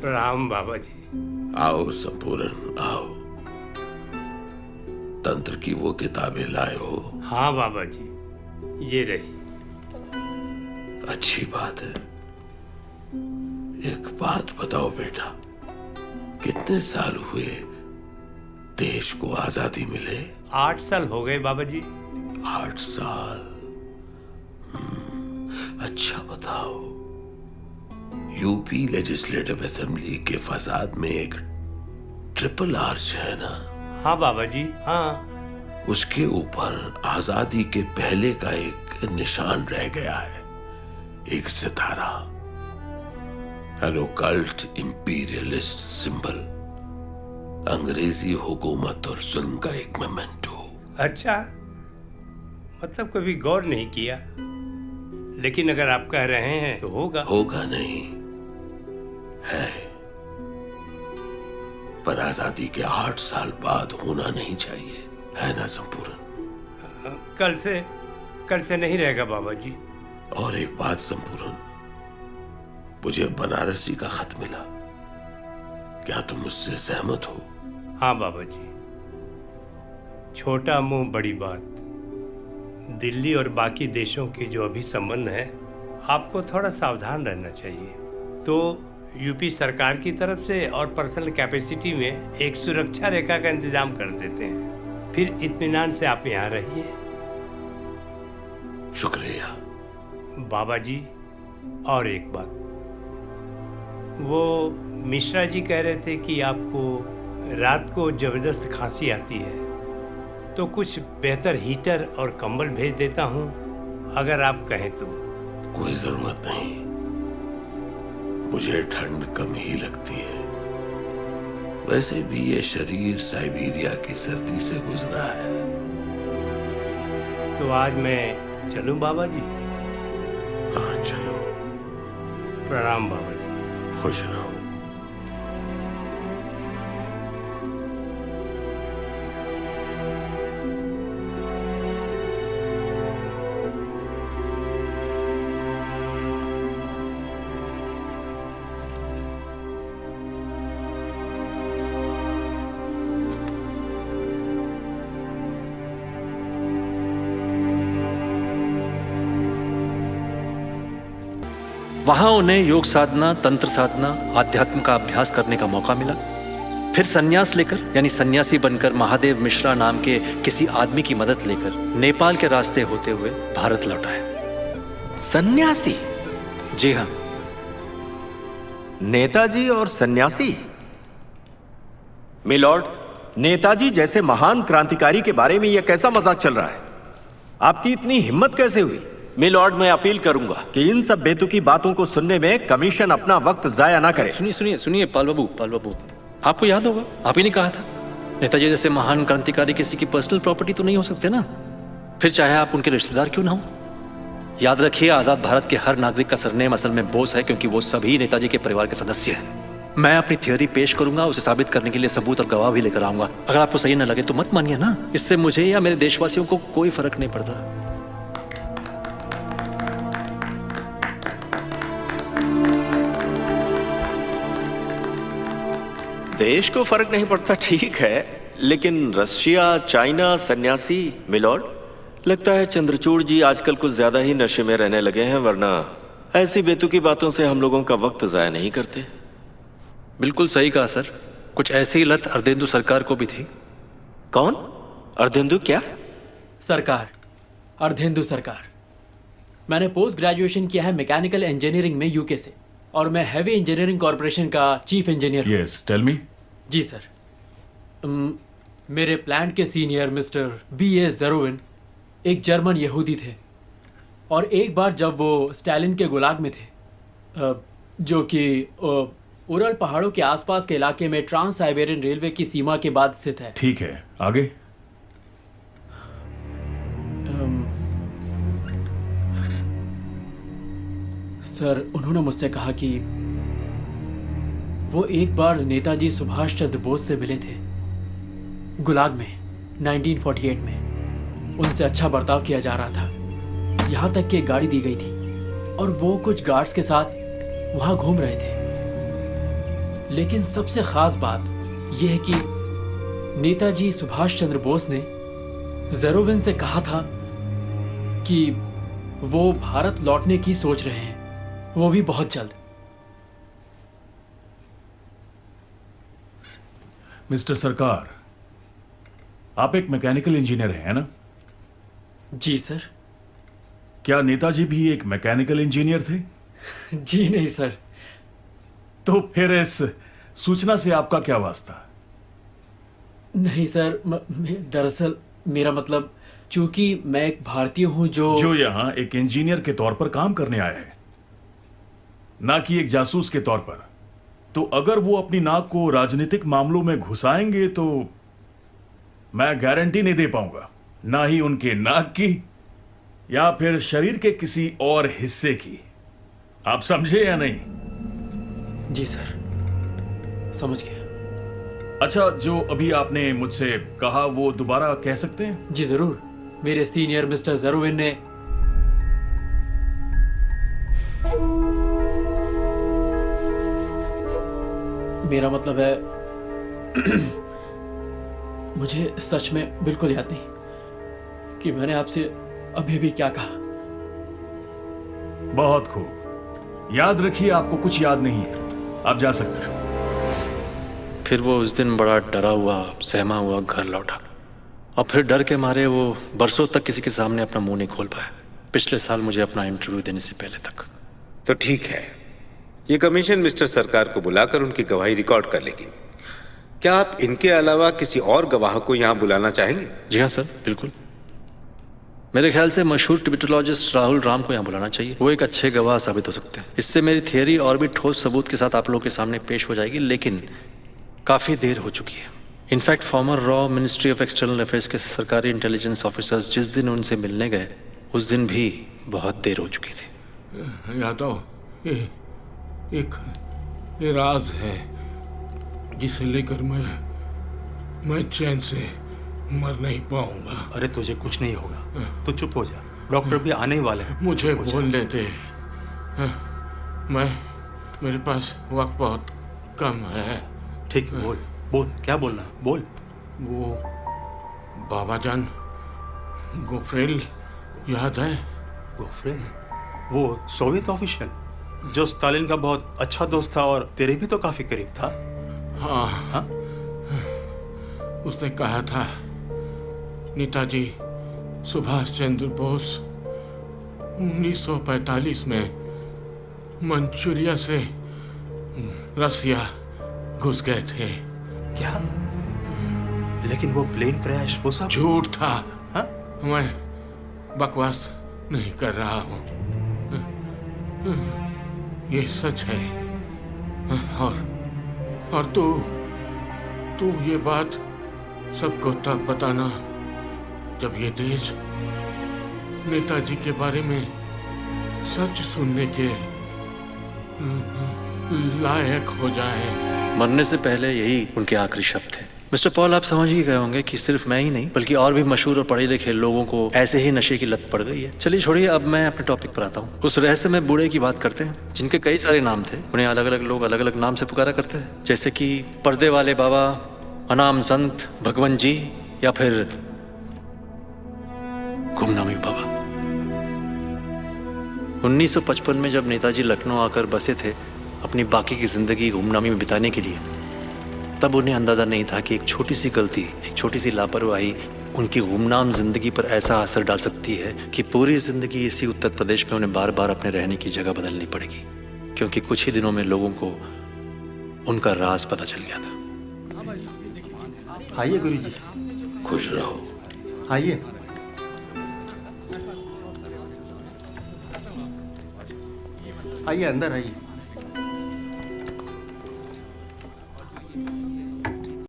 प्रणाम बाबा जी। आओ संपूर्ण, आओ। तंत्र की वो किताबें लाए हो? हाँ बाबा जी, ये रही। अच्छी बात है। एक बात बताओ बेटा, कितने साल हुए देश को आजादी मिले? 8 साल हो गए बाबा जी। 8 साल। अच्छा बताओ, यूपी लेजिस्लेटिव असेंबली के फसाद में एक ट्रिपल आर्च है ना? हाँ बाबा जी, हाँ। उसके ऊपर आजादी के पहले का एक निशान रह गया है, एक सितारा, एन ओकल्ट इंपीरियलिस्ट सिंबल, अंग्रेजी हुकूमत और जुल्म का एक मेमेंटो। अच्छा, मतलब कभी गौर नहीं किया, लेकिन अगर आप कह रहे हैं तो होगा। होगा नहीं है, पर आजादी के 8 साल बाद होना नहीं चाहिए, है ना संपूर्ण? कल से नहीं रहेगा बाबा जी। और एक बात संपूर्ण, मुझे बनारसी का खत मिला, क्या तुम उससे सहमत हो? हाँ बाबा जी, छोटा मुंह बड़ी बात। दिल्ली और बाकी देशों के जो अभी संबंध है, आपको थोड़ा सावधान रहना चाहिए। तो यूपी सरकार की तरफ से और पर्सनल कैपेसिटी में एक सुरक्षा रेखा का इंतजाम कर देते हैं, फिर इत्मीनान से आप यहाँ रहिए। शुक्रिया बाबा जी। और एक बात, वो मिश्रा जी कह रहे थे कि आपको रात को जबरदस्त खांसी आती है, तो कुछ बेहतर हीटर और कंबल भेज देता हूँ, अगर आप कहें तो। कोई जरूरत नहीं, मुझे ठंड कम ही लगती है। वैसे भी ये शरीर साइबेरिया की सर्दी से गुजरा है। तो आज मैं चलूं बाबा जी? हाँ चलो। प्रणाम बाबा जी। खुश रहो। वहां उन्हें योग साधना, तंत्र साधना, आध्यात्म का अभ्यास करने का मौका मिला। फिर सन्यास लेकर यानी सन्यासी बनकर महादेव मिश्रा नाम के किसी आदमी की मदद लेकर नेपाल के रास्ते होते हुए भारत लौटा है। सन्यासी? जी हाँ। नेताजी और सन्यासी? मिलॉर्ड, नेताजी जैसे महान क्रांतिकारी के बारे में यह कैसा मजाक चल रहा है? आपकी इतनी हिम्मत कैसे हुई? मिलॉर्ड, मैं अपील करूंगा कि इन सब बेतुकी बातों को सुनने में कमीशन अपना वक्त जाया ना करे। सुनिए पाल बाबू, आपको याद होगा, आप ही ने कहा था नेताजी जैसे महान क्रांतिकारी किसी की पर्सनल प्रॉपर्टी तो नहीं हो सकते ना, फिर चाहे आप उनके रिश्तेदार क्यों ना हो। याद रखिए, आजाद भारत के हर नागरिक का सरनेम असल में बोस है, क्योंकि वो सभी नेताजी के परिवार के सदस्य हैं। मैं अपनी थियोरी पेश करूंगा, उसे साबित करने के लिए सबूत और गवाह भी लेकर आऊंगा। अगर आपको सही न लगे तो मत मानिए ना, इससे मुझे या मेरे देशवासियों को कोई फर्क नहीं पड़ता। देश को फर्क नहीं पड़ता, ठीक है, लेकिन रशिया, चाइना, सन्यासी? मिलॉर्ड, लगता है चंद्रचूड़ जी आजकल कुछ ज्यादा ही नशे में रहने लगे हैं, वरना ऐसी बेतुकी बातों से हम लोगों का वक्त जाया नहीं करते। बिल्कुल सही कहा सर, कुछ ऐसी ही लत अर्धेंदु सरकार को भी थी। कौन? अर्धेंदु क्या? सरकार, अर्धेंदु सरकार। मैंने पोस्ट ग्रेजुएशन किया है मैकेनिकल इंजीनियरिंग में यूके से, और मैं हैवी इंजीनियरिंग कॉर्पोरेशन का chief engineer. Yes, tell me. जी सर। मेरे प्लांट के सीनियर मिस्टर B.A. ज़रूविन एक जर्मन यहूदी थे, और एक बार जब वो स्टालिन के गुलाग में थे, जो कि उरल पहाड़ों के आसपास के इलाके में ट्रांस साइबेरियन रेलवे की सीमा के बाद स्थित है। ठीक है, आगे। सर, उन्होंने मुझसे कहा कि वो एक बार नेताजी सुभाष चंद्र बोस से मिले थे गुलाग में 1948 में। उनसे अच्छा बर्ताव किया जा रहा था, यहाँ तक कि एक गाड़ी दी गई थी और वो कुछ गार्ड्स के साथ वहाँ घूम रहे थे। लेकिन सबसे खास बात यह है कि नेताजी सुभाष चंद्र बोस ने ज़ेरोविन से कहा था कि वो भारत लौटने की सोच रहे हैं, वो भी बहुत जल्द। मिस्टर सरकार, आप एक मैकेनिकल इंजीनियर हैं, है ना? जी सर। क्या नेताजी भी एक मैकेनिकल इंजीनियर थे? जी नहीं सर। तो फिर इस सूचना से आपका क्या वास्ता? नहीं सर, दरअसल मेरा मतलब, चूंकि मैं एक भारतीय हूं जो यहां एक इंजीनियर के तौर पर काम करने आया है, ना कि एक जासूस के तौर पर। तो अगर वो अपनी नाक को राजनीतिक मामलों में घुसाएंगे तो मैं गारंटी नहीं दे पाऊंगा, ना ही उनके नाक की या फिर शरीर के किसी और हिस्से की। आप समझे या नहीं? जी सर, समझ गया। अच्छा, जो अभी आपने मुझसे कहा वो दोबारा कह सकते हैं? जी जरूर। मेरे सीनियर मिस्टर ज़ेरोविन ने मेरा मतलब है मुझे सच में बिल्कुल याद नहीं कि मैंने आपसे अभी भी क्या कहा। बहुत खूब। याद रखिए, आपको कुछ याद नहीं है, आप जा सकते हैं। फिर वो उस दिन बड़ा डरा हुआ, सहमा हुआ घर लौटा, और फिर डर के मारे वो बरसों तक किसी के सामने अपना मुंह नहीं खोल पाया, पिछले साल मुझे अपना इंटरव्यू देने से पहले तक। तो ठीक है, ये कमीशन मिस्टर सरकार को बुलाकर उनकी गवाही रिकॉर्ड कर लेगी। क्या आप इनके अलावा किसी और गवाह को यहाँ बुलाना चाहेंगे? जी हाँ सर, बिल्कुल। मेरे ख्याल से मशहूर टिबेटोलॉजिस्ट राहुल राम को यहाँ बुलाना चाहिए। वो एक अच्छे गवाह साबित हो सकते हैं। इससे मेरी थियरी और भी ठोस सबूत के साथ आप लोगों के सामने पेश हो जाएगी, लेकिन काफ़ी देर हो चुकी है। In fact farmer raw ministry of external affairs के सरकारी इंटेलिजेंस ऑफिसर्स जिस दिन उनसे मिलने गए उस दिन भी बहुत देर हो चुकी थी। यादव, एक राज है जिसे लेकर मैं चैन से मर नहीं पाऊंगा। अरे तुझे कुछ नहीं होगा, तू चुप हो जा, डॉक्टर भी आने ही वाले हैं। मुझे बोलने दे। मेरे पास वक्त बहुत कम है। ठीक है, बोल बोल, क्या बोलना है, बोल। वो बाबा जान गोफ्रेल याद है? गोफ्रेल? वो सोवियत ऑफिशियल जो स्टालिन का बहुत अच्छा दोस्त था और तेरे भी तो काफी करीब था। हाँ हाँ? उसने कहा था नेताजी सुभाष चंद्र बोस 1945 में मंचूरिया से रसिया घुस गए थे। क्या? लेकिन वो प्लेन क्रैश वो सब झूठ था। हाँ? मैं बकवास नहीं कर रहा हूँ, ये सच है। और तू ये बात सबको तब बताना जब ये देश नेताजी के बारे में सच सुनने के लायक हो जाए। मरने से पहले यही उनके आखिरी शब्द थे। मिस्टर पॉल, आप समझ ही गए होंगे कि सिर्फ मैं ही नहीं बल्कि और भी मशहूर और पढ़े लिखे लोगों को ऐसे ही नशे की लत पड़ गई है। चलिए छोड़िए, अब मैं अपने टॉपिक पर आता हूँ। उस रहस्यमय बूढ़े की बात करते हैं जिनके कई सारे नाम थे। उन्हें अलग अलग लोग अलग अलग नाम से पुकारा करते थे, जैसे कि पर्दे वाले बाबा, अनाम संत, भगवान जी, या फिर गुमनामी बाबा। 1955 में जब नेताजी लखनऊ आकर बसे थे अपनी बाकी की जिंदगी गुमनामी में बिताने के लिए, तब उन्हें अंदाजा नहीं था कि एक छोटी सी गलती, एक छोटी सी लापरवाही उनकी गुमनाम जिंदगी पर ऐसा असर डाल सकती है कि पूरी जिंदगी इसी उत्तर प्रदेश में उन्हें बार बार अपने रहने की जगह बदलनी पड़ेगी, क्योंकि कुछ ही दिनों में लोगों को उनका राज पता चल गया था। आइए गुरुजी। खुश रहो। आइए। आइए, अंदर आइए।